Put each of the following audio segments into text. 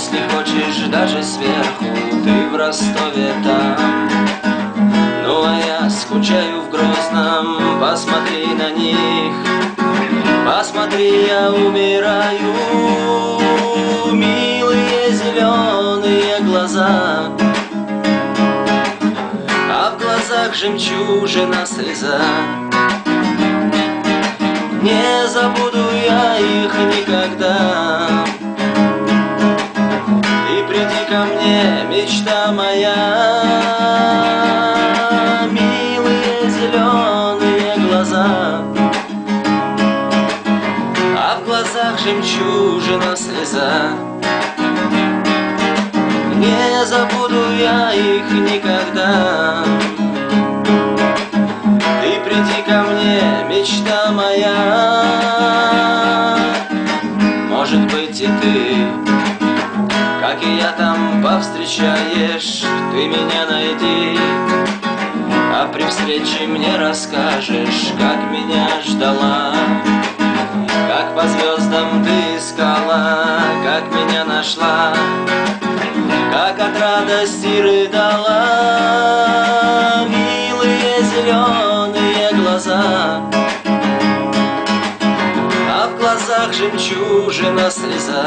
Если хочешь даже сверху, ты в Ростове там. Ну а я скучаю в Грозном, посмотри на них. Посмотри, я умираю, милые зеленые глаза, а в глазах жемчужина слеза. Не забуду я их никогда. Ты приди ко мне, мечта моя, милые зеленые глаза, а в глазах жемчужина слеза. Не забуду я их никогда. Ты приди ко мне, мечта моя. Может быть и ты, как и я, там повстречаешь. Ты меня найди, а при встрече мне расскажешь, как меня ждала, как по звездам ты искала, как меня нашла, как от радости рыдала. Милые зеленые глаза, а в глазах жемчужина слеза.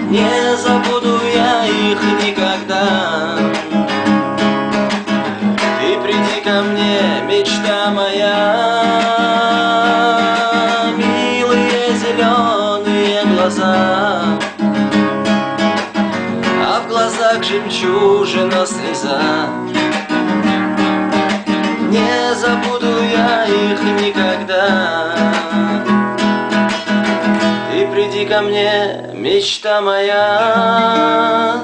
Не забуду я их никогда. Ты приди ко мне, мечта моя, милые зеленые глаза, а в глазах жемчужина слеза. Не забуду я их никогда. Ты приди ко мне, мечта моя.